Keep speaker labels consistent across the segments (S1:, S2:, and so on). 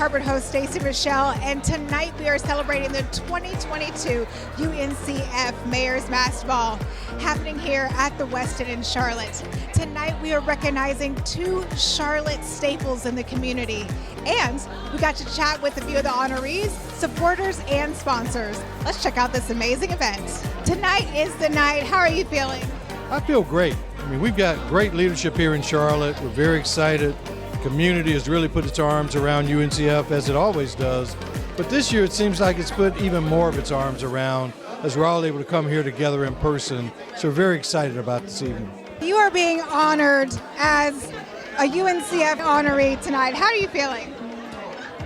S1: corporate host Stacey Michelle, and tonight we are celebrating the 2022 UNCF Mayor's Mass Ball happening here at the Westin in Charlotte. Tonight we are recognizing two Charlotte staples in the community, and we got to chat with a few of the honorees, supporters, and sponsors. Let's check out this amazing event. Tonight is the night. How are you feeling?
S2: I feel great. I mean, we've got great leadership here in Charlotte. We're very excited. The community has really put its arms around UNCF, as it always does. But this year, it seems like it's put even more of its arms around as we're all able to come here together in person. So we're very excited about this evening.
S1: You are being honored as a UNCF honoree tonight. How are you feeling?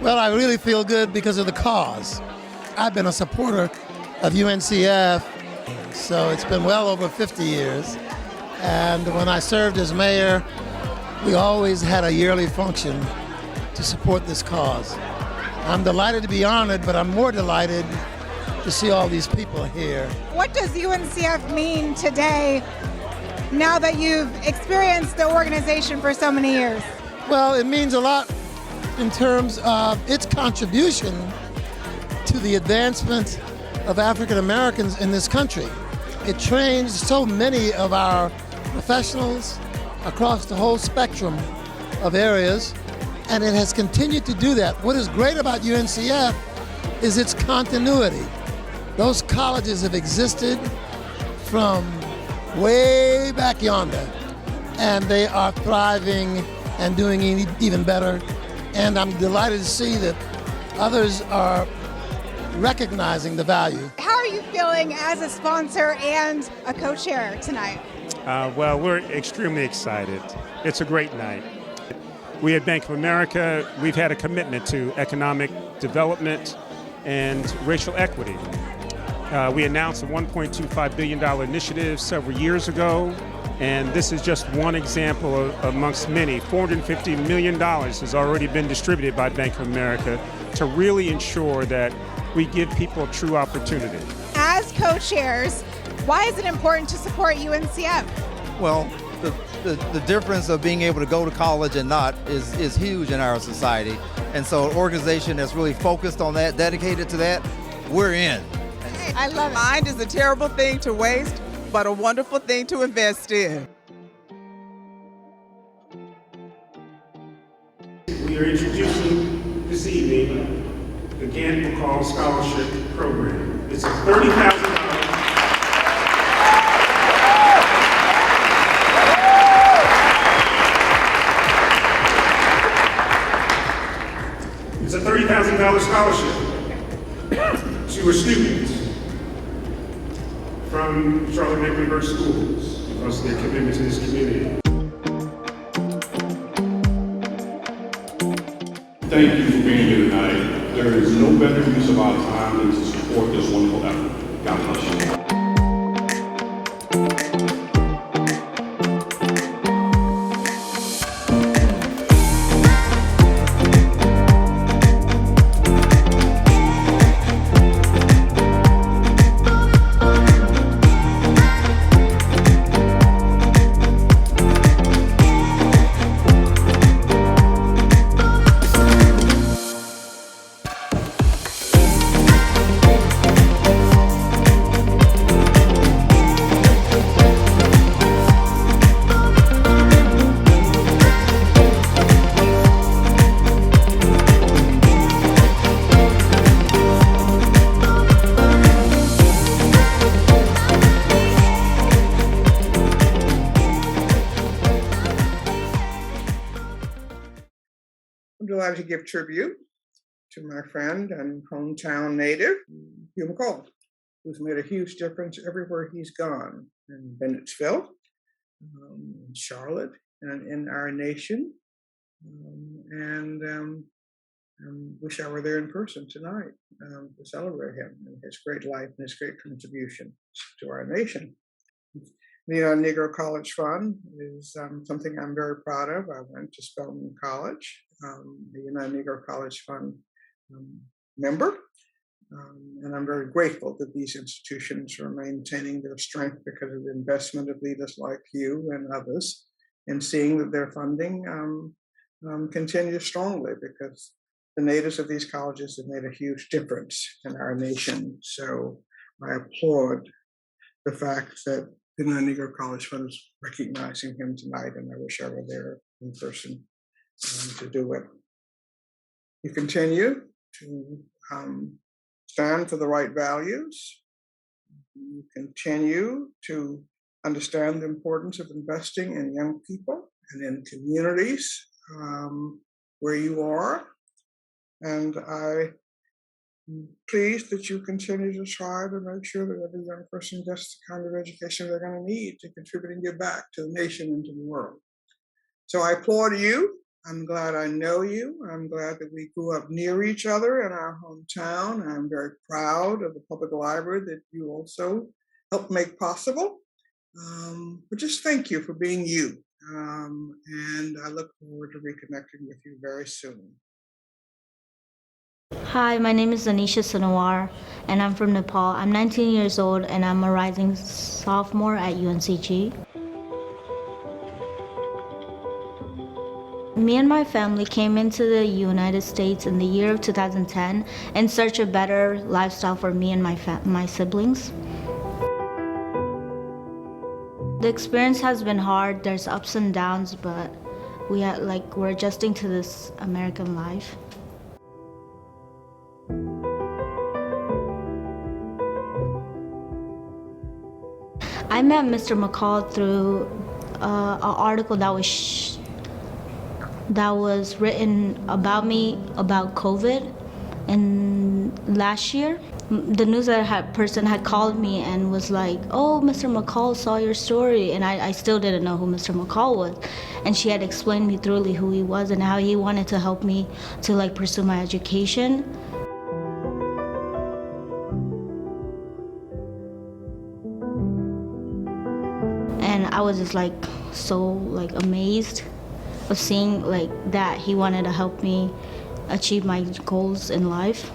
S3: Well, I really feel good because of the cause. I've been a supporter of UNCF, so it's been well over 50 years. And when I served as mayor, we always had a yearly function to support this cause. I'm delighted to be honored, but I'm more delighted to see all these people here.
S1: What does UNCF mean today, now that you've experienced the organization for so many years?
S3: Well, it means a lot in terms of its contribution to the advancement of African Americans in this country. It trains so many of our professionals across the whole spectrum of areas, and it has continued to do that. What is great about UNCF is its continuity. Those colleges have existed from way back yonder, and they are thriving and doing even better. And I'm delighted to see that others are recognizing the value.
S1: How are you feeling as a sponsor and a co-chair tonight?
S4: Well, we're extremely excited. It's a great night. We at Bank of America, we've had a commitment to economic development and racial equity. We announced a $1.25 billion initiative several years ago, and this is just one example amongst many. $450 million has already been distributed by Bank of America to really ensure that we give people a true opportunity.
S1: As co-chairs, why is it important to support UNCF?
S5: Well, the difference of being able to go to college and not is huge in our society. And so an organization that's really focused on that, dedicated to that, we're in.
S1: I love it.
S6: Mind is a terrible thing to waste, but a wonderful thing to invest in.
S4: We are introducing this evening the Gantt McCall Scholarship Program. It's a $30,000. It's a $30,000 scholarship to a student from Charlotte Mecklenburg Schools because of their commitment to this community.
S7: Thank you for being here tonight. There is no better use of our time than to support this wonderful effort. God bless you.
S8: I'm delighted to give tribute to my friend and hometown native, Hugh McCall, who's made a huge difference everywhere he's gone, in Bennettsville, in Charlotte, and in our nation. I wish I were there in person tonight to celebrate him and his great life and his great contribution to our nation. The Negro College Fund is something I'm very proud of. I went to Spelman College, the United Negro College Fund member, and I'm very grateful that these institutions are maintaining their strength because of the investment of leaders like you and others, and seeing that their funding continues strongly, because the natives of these colleges have made a huge difference in our nation. So I applaud the fact that the Negro College Fund is recognizing him tonight, and I wish I were there in person to do it. You continue to stand for the right values. You continue to understand the importance of investing in young people and in communities where you are. And I'm pleased that you continue to try to make sure that every young person gets the kind of education they're going to need to contribute and give back to the nation and to the world. So I applaud you. I'm glad I know you. I'm glad that we grew up near each other in our hometown. I'm very proud of the public library that you also helped make possible. But just thank you for being you. And I look forward to reconnecting with you very soon.
S9: Hi, my name is Anisha Sanawar, and I'm from Nepal. I'm 19 years old, and I'm a rising sophomore at UNCG. Me and my family came into the United States in the year of 2010 in search of better lifestyle for me and my siblings. The experience has been hard. There's ups and downs, but we're adjusting to this American life. I met Mr. McCall through an article that was written about me about COVID in last year. The newsletter person had called me and was like, "Oh, Mr. McCall saw your story," and I still didn't know who Mr. McCall was. And she had explained me thoroughly who he was and how he wanted to help me to pursue my education. And I was just so amazed of seeing that he wanted to help me achieve my goals in life.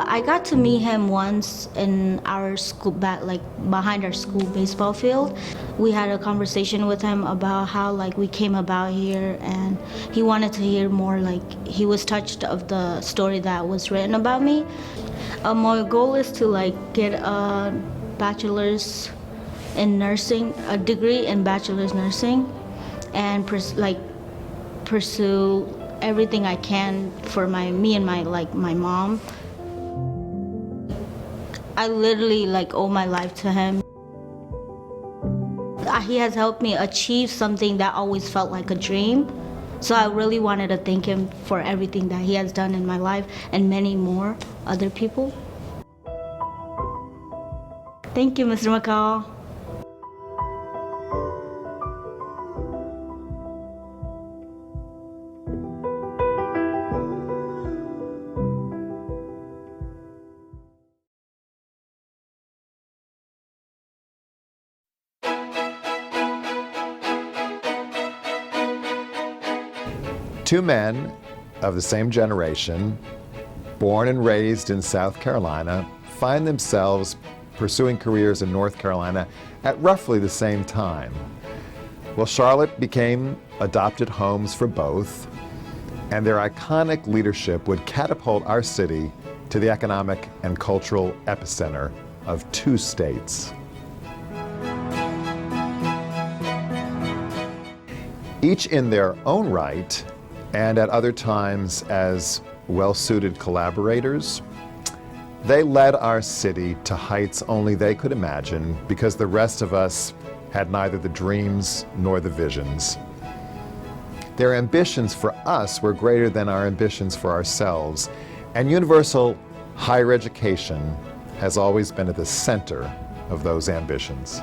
S9: I got to meet him once in our school, behind our school baseball field. We had a conversation with him about how we came about here, and he wanted to hear more. He was touched of the story that was written about me. My goal is to get a bachelor's in nursing, a degree in bachelor's nursing, and pursue everything I can for me and my mom. I literally owe my life to him. He has helped me achieve something that always felt like a dream. So I really wanted to thank him for everything that he has done in my life and many more other people. Thank you, Mr. McCall.
S10: Two men of the same generation, born and raised in South Carolina, find themselves pursuing careers in North Carolina at roughly the same time. Well, Charlotte became adopted homes for both, and their iconic leadership would catapult our city to the economic and cultural epicenter of two states. Each in their own right, and at other times as well-suited collaborators, they led our city to heights only they could imagine because the rest of us had neither the dreams nor the visions. Their ambitions for us were greater than our ambitions for ourselves, and universal higher education has always been at the center of those ambitions.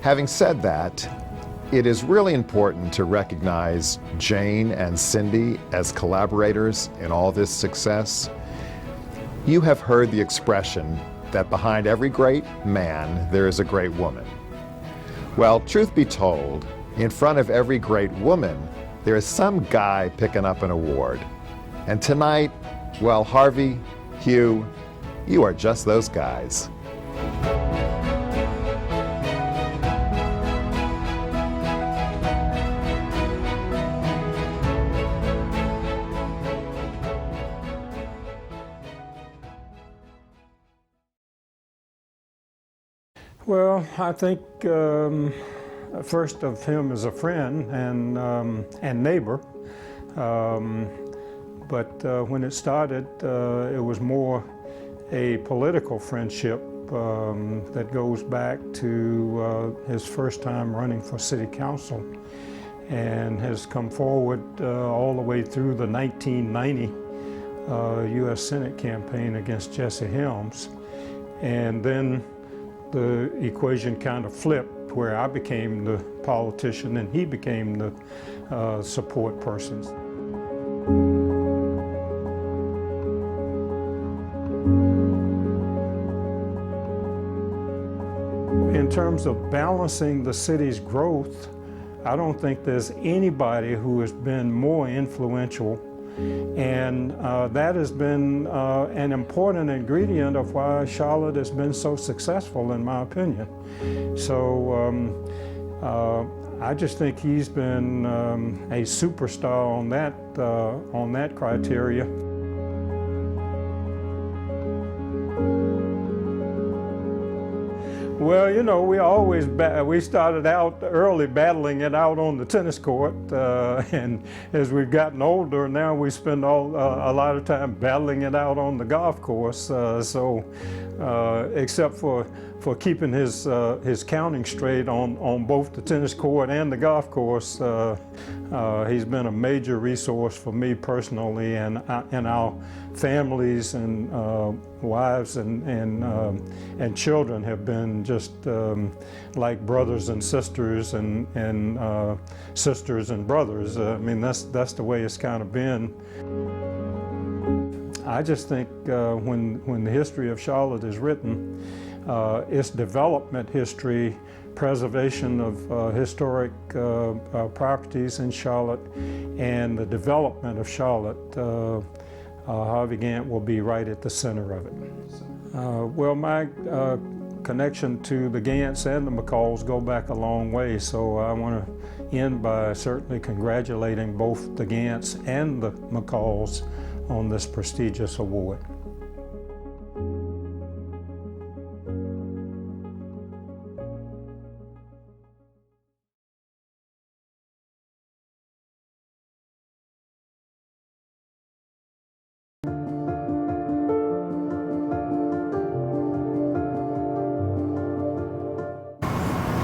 S10: Having said that, it is really important to recognize Jane and Cindy as collaborators in all this success. You have heard the expression that behind every great man, there is a great woman. Well, truth be told, in front of every great woman, there is some guy picking up an award. And tonight, well, Harvey, Hugh, you are just those guys.
S11: Well, I think first of him as a friend and neighbor. But when it started, it was more a political friendship that goes back to his first time running for city council, and has come forward all the way through the 1990 U.S. Senate campaign against Jesse Helms. And then the equation kind of flipped, where I became the politician and he became the support person. In terms of balancing the city's growth, I don't think there's anybody who has been more influential, and that has been an important ingredient of why Charlotte has been so successful, in my opinion. So I just think he's been a superstar on that criteria. Well, you know, we started out early battling it out on the tennis court, and as we've gotten older, now we spend a lot of time battling it out on the golf course. Except for keeping his counting straight on both the tennis court and the golf course, he's been a major resource for me personally, and our families and wives and children have been just like brothers and sisters and sisters and brothers. I mean, that's the way it's kind of been. I just think when the history of Charlotte is written, its development history, preservation of historic properties in Charlotte, and the development of Charlotte, Harvey Gantt will be right at the center of it. Well, my connection to the Gants and the McCalls go back a long way, so I want to end by certainly congratulating both the Gants and the McCalls on this prestigious award.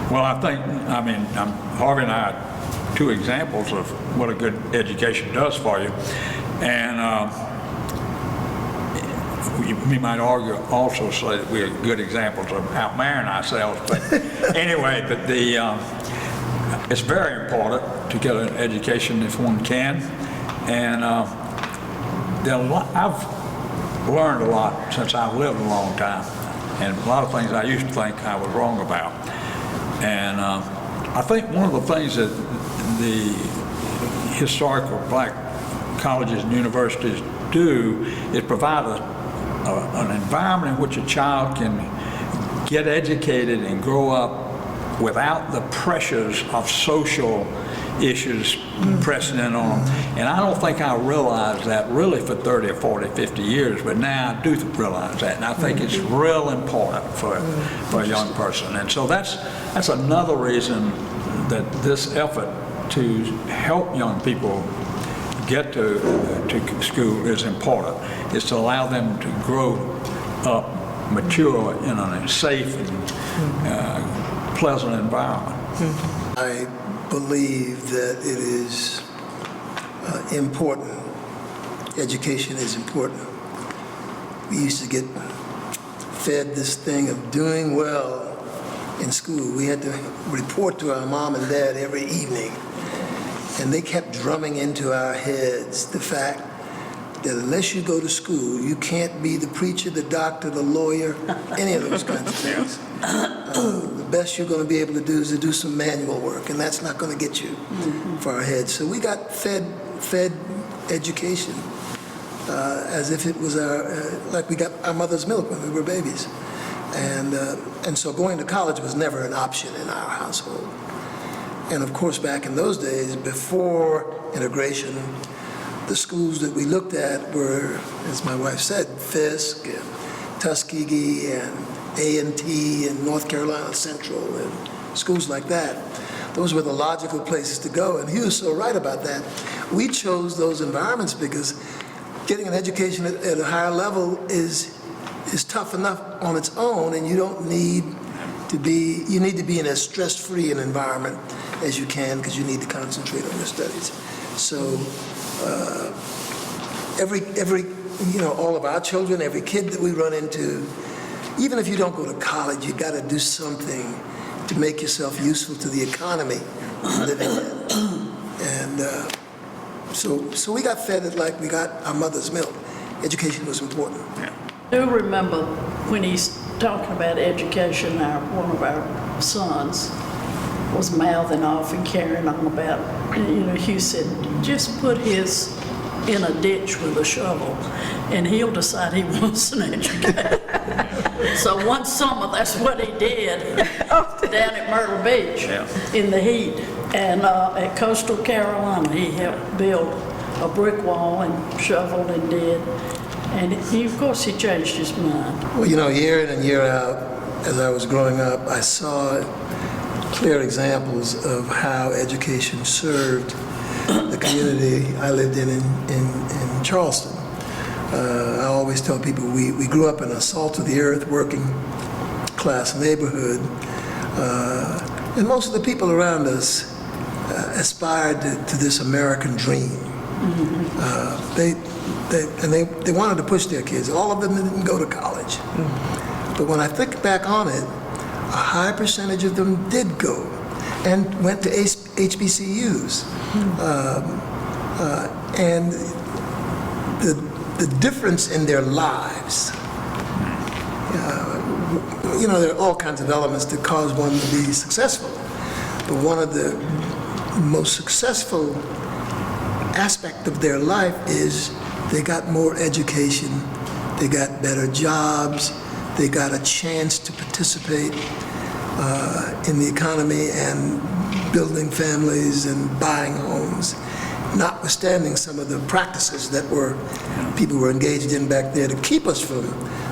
S12: Well, Harvey and I are two examples of what a good education does for you. And we might argue also say that we're good examples of outmarrying ourselves. But anyway, it's very important to get an education if one can. And I've learned a lot since I've lived a long time. And a lot of things I used to think I was wrong about. And I think one of the things that the historical black colleges and universities do is provide an environment in which a child can get educated and grow up without the pressures of social issues pressing in on them. And I don't think I realized that really for 30 or 40, 50 years, but now I do realize that. And I think it's real important for a young person. And so that's another reason that this effort to help young people get to school is important, is to allow them to grow up, mature in a safe and pleasant environment.
S3: I believe that it is important. Education is important. We used to get fed this thing of doing well in school. We had to report to our mom and dad every evening, and they kept drumming into our heads the fact that unless you go to school, you can't be the preacher, the doctor, the lawyer, any of those kinds of things. The best you're going to be able to do is to do some manual work, and that's not going to get you far ahead. So we got fed education as if it was like we got our mother's milk when we were babies. And so going to college was never an option in our household. And of course, back in those days, before integration, the schools that we looked at were, as my wife said, Fisk, and Tuskegee and A&T and North Carolina Central and schools like that. Those were the logical places to go, and he was so right about that. We chose those environments because getting an education at a higher level is tough enough on its own, and you need to be in as stress-free an environment as you can because you need to concentrate on your studies. So all of our children, every kid that we run into, even if you don't go to college, you got to do something to make yourself useful to the economy living in. And so we got fed it like we got our mother's milk. Education was important.
S13: I do remember when he's talking about education, one of our sons was mouthing off and carrying on about, Hugh said, just put his in a ditch with a shovel and he'll decide he wants an education. So one summer, that's what he did down at Myrtle Beach in the heat. And at Coastal Carolina, he helped build a brick wall and shoveled and did. And of course, he changed his mind.
S3: Well, year in and year out, as I was growing up, I saw clear examples of how education served the community I lived in Charleston. I always tell people we grew up in a salt-of-the-earth working class neighborhood, and most of the people around us aspired to this American dream. They wanted to push their kids. All of them didn't go to college. But when I think back on it, a high percentage of them did go and went to HBCUs. And the difference in their lives, there are all kinds of elements that cause one to be successful. But one of the most successful aspect of their life is they got more education, they got better jobs, they got a chance to participate in the economy and building families and buying homes, notwithstanding some of the practices that people were engaged in back there to keep us from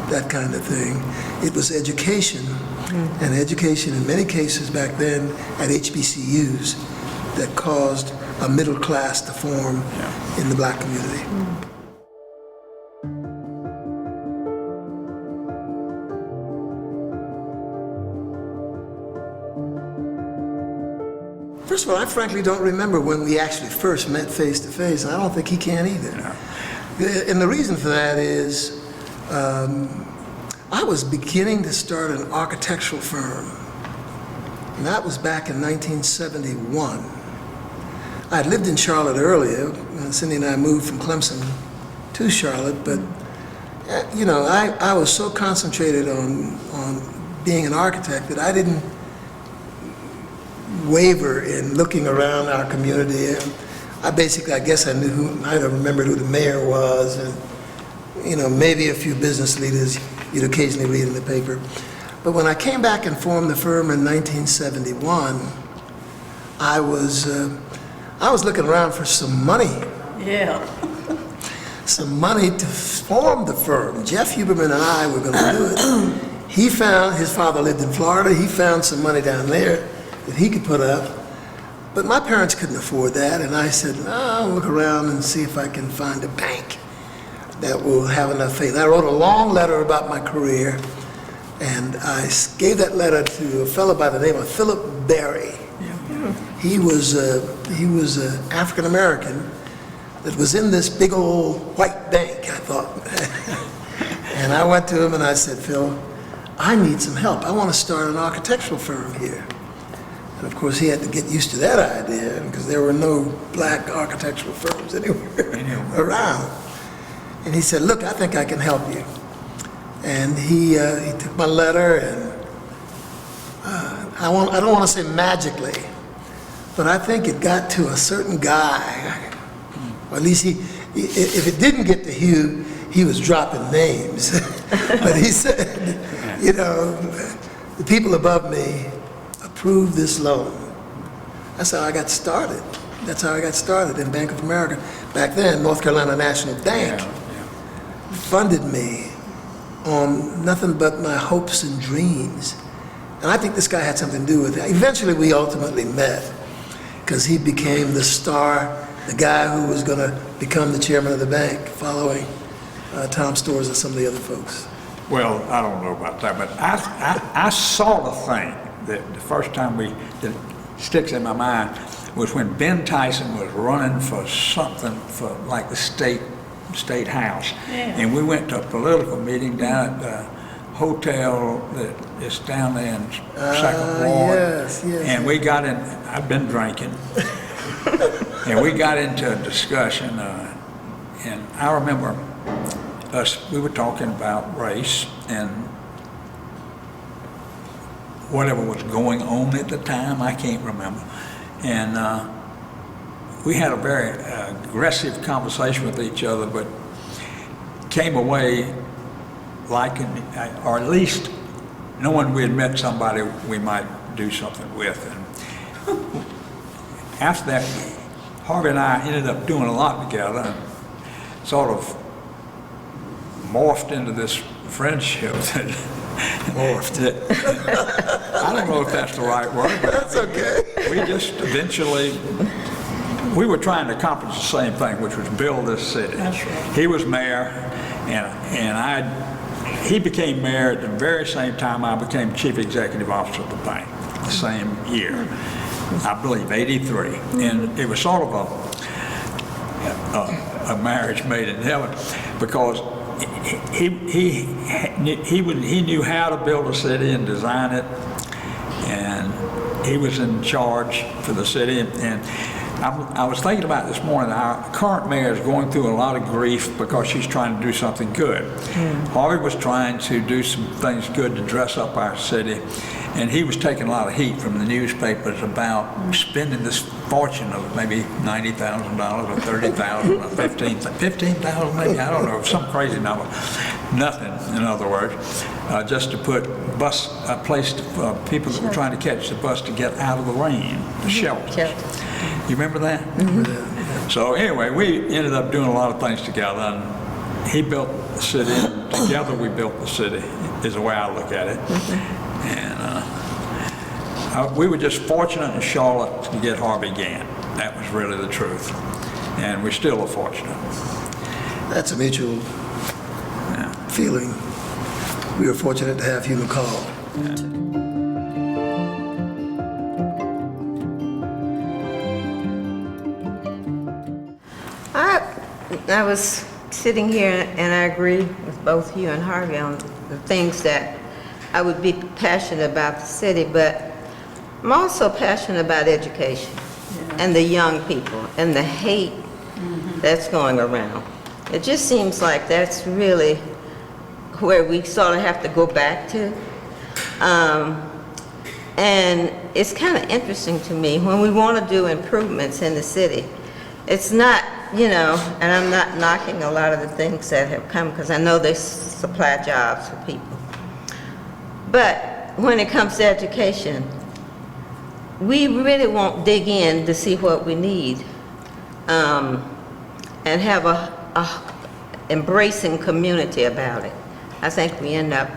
S3: that kind of thing. It was education, and education in many cases back then at HBCUs that caused a middle class to form in the black community. First of all, I frankly don't remember when we actually first met face to face. I don't think he can either. No. And the reason for that is I was beginning to start an architectural firm. And that was back in 1971. I had lived in Charlotte earlier. Cindy and I moved from Clemson to Charlotte, but I was so concentrated on being an architect that I didn't waver in looking around our community. I guess I knew I remembered who the mayor was, and maybe a few business leaders you'd occasionally read in the paper. But when I came back and formed the firm in 1971, I was looking around for some money.
S13: Yeah.
S3: Some money to form the firm. Jeff Huberman and I were going to do it. He found, his father lived in Florida, he found some money down there that he could put up. But my parents couldn't afford that, and I said, I'll look around and see if I can find a bank that will have enough faith. I wrote a long letter about my career, and I gave that letter to a fellow by the name of Philip Berry. He was an African American that was in this big old white bank, I thought. And I went to him and I said, Phil, I need some help. I want to start an architectural firm here. And of course, he had to get used to that idea because there were no black architectural firms anywhere around. And he said, look, I think I can help you. And he took my letter, and I don't want to say magically, but I think it got to a certain guy, or at least if it didn't get to Hugh, he was dropping names. But he said, the people above me approved this loan. That's how I got started. That's how I got started in Bank of America. Back then, North Carolina National Bank funded me on nothing but my hopes and dreams. And I think this guy had something to do with it. Eventually, we ultimately met because he became the star, the guy who was going to become the chairman of the bank, following Tom Stores and some of the other folks.
S12: Well, I don't know about that, but I saw the thing that the first time that sticks in my mind was when Ben Tyson was running for something for like the state house. Yeah. And we went to a political meeting down at the hotel that is down there in Second Ward.
S3: Yes.
S12: And we got in, I've been drinking, and we got into a discussion, and I remember we were talking about race and whatever was going on at the time, I can't remember. And we had a very aggressive conversation with each other, but came away liking, or at least knowing we had met somebody we might do something with. And after that, Harvey and I ended up doing a lot together and sort of morphed into this friendship that morphed. I don't know if that's the right word, but
S3: that's okay.
S12: We just eventually, we were trying to accomplish the same thing, which was build this city.
S13: That's right.
S12: He was mayor, and he became mayor at the very same time I became chief executive officer of the bank, the same year, I believe, 83. And it was sort of a marriage made in heaven, because he knew how to build a city and design it, and he was in charge for the city. And I was thinking about this morning, our current mayor is going through a lot of grief because she's trying to do something good. Harvey was trying to do some things good to dress up our city, and he was taking a lot of heat from the newspapers about spending this fortune of maybe $90,000 or $30,000 or $15,000 maybe, I don't know, some crazy number. Nothing, in other words, just to put a place for people that were trying to catch the bus to get out of the rain, the shelter. You remember that? So anyway, we ended up doing a lot of things together, and he built the city, and together we built the city, is the way I look at it. And we were just fortunate in Charlotte to get Harvey Gantt. That was really the truth. And we still are fortunate.
S3: That's a mutual feeling. We were fortunate to have Hugh McCall.
S14: I was sitting here and I agree with both you and Harvey on the things that I would be passionate about the city, but I'm also passionate about education and the young people and the hate that's going around. It just seems like that's really where we sort of have to go back to. And it's kind of interesting to me when we want to do improvements in the city. It's not, and I'm not knocking a lot of the things that have come, because I know they supply jobs for people. But when it comes to education, we really won't dig in to see what we need and have a embracing community about it. I think we end up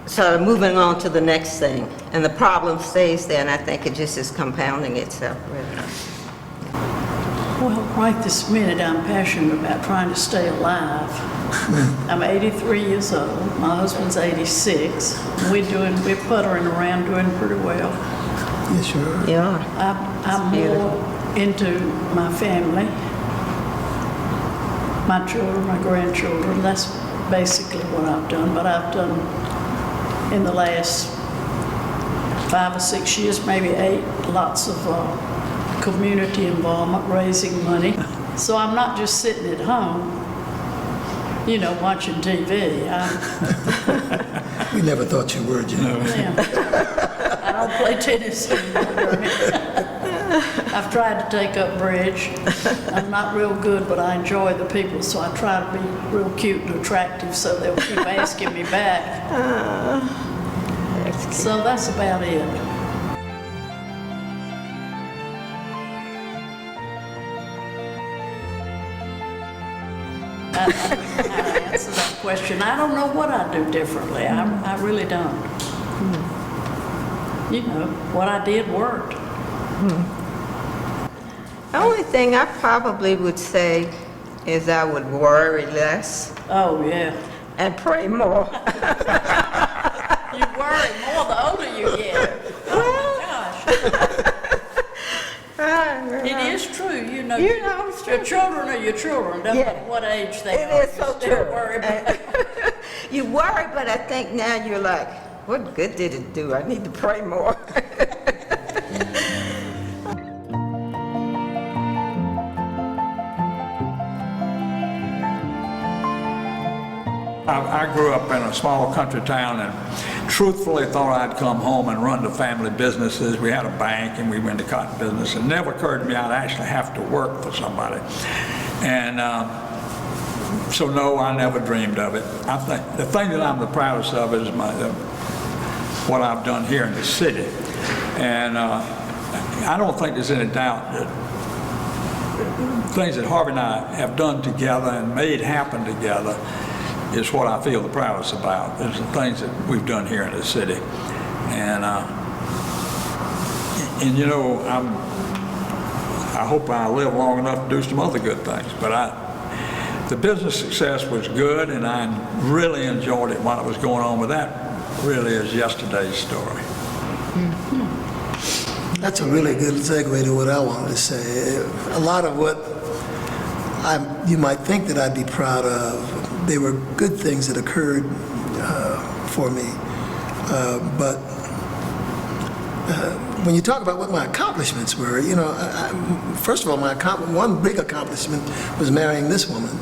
S14: sort of moving on to the next thing, and the problem stays there, and I think it just is compounding itself, really.
S13: Well, right this minute, I'm passionate about trying to stay alive. I'm 83 years old. My husband's 86. We're puttering around doing pretty well.
S3: Yes, sure.
S14: Yeah.
S13: I'm more into my family, my children, my grandchildren. That's basically what I've done. But I've done, in the last 5 or 6 years, maybe 8, lots of community involvement, raising money. So I'm not just sitting at home, watching TV.
S3: We never thought you were, Jim.
S13: Yeah. I don't play tennis anymore. I've tried to take up bridge. I'm not real good, but I enjoy the people, so I try to be real cute and attractive so they'll keep asking me back. So that's about it. I don't know how to answer that question, I don't know what I'd do differently. I really don't. You know, what I did worked.
S14: The only thing I probably would say is I would worry less.
S13: Oh, yeah.
S14: And pray more.
S13: You worry more the older you get. Oh, my gosh. It is true, you know.
S14: It's true.
S13: Your children are your children, no matter what age they are.
S14: It is so true.
S13: Worry about
S14: You worry, but I think now you're like, what good did it do? I need to pray more.
S12: I grew up in a small country town and truthfully thought I'd come home and run the family businesses. We had a bank and we went into cotton business. It never occurred to me I'd actually have to work for somebody. And so no, I never dreamed of it. I think the thing that I'm the proudest of is what I've done here in the city. And I don't think there's any doubt that things that Harvey and I have done together and made happen together is what I feel the proudest about. Is the things that we've done here in the city. And you know, I hope I live long enough to do some other good things. But the business success was good, and I really enjoyed it while it was going on. But that really is yesterday's story.
S3: That's a really good segue to what I wanted to say. A lot of what you might think that I'd be proud of, they were good things that occurred for me. But when you talk about what my accomplishments were, you know, first of all, one big accomplishment was marrying this woman,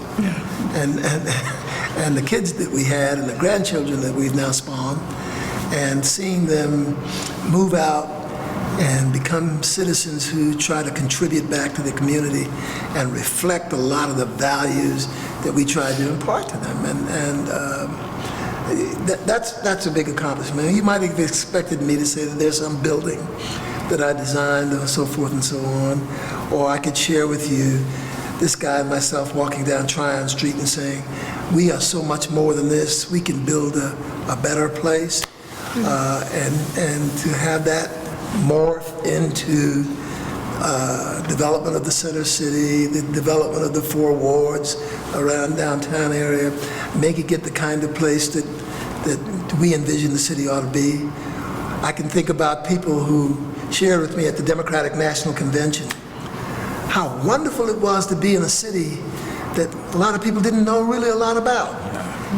S3: and the kids that we had and the grandchildren that we've now spawned, and seeing them move out and become citizens who try to contribute back to the community and reflect a lot of the values that we try to impart to them. And that's a big accomplishment. You might have expected me to say that there's some building that I designed and so forth and so on, or I could share with you this guy and myself walking down Tryon Street and saying, we are so much more than this. We can build a better place, and to have that morph into development of the center city, the development of the 4 wards around downtown area, make it get the kind of place that we envision the city ought to be. I can think about people who shared with me at the Democratic National Convention how wonderful it was to be in a city that a lot of people didn't know really a lot about.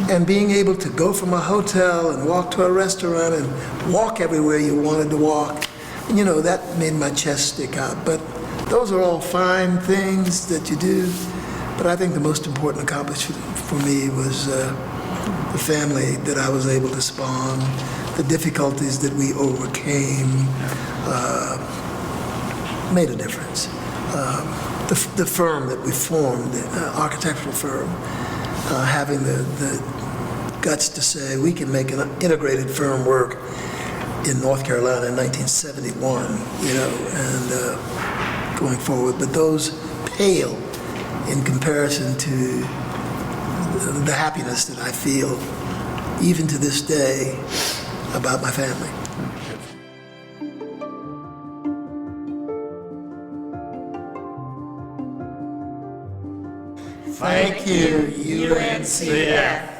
S3: And being able to go from a hotel and walk to a restaurant and walk everywhere you wanted to walk, and, you know, that made my chest stick out. But those are all fine things that you do. But I think the most important accomplishment for me was the family that I was able to spawn, the difficulties that we overcame, made a difference. The firm that we formed, the architectural firm, having the guts to say we can make an integrated firm work in North Carolina in 1971, you know, and going forward. But those pale in comparison to the happiness that I feel, even to this day, about my family.
S15: Thank you, UNCF.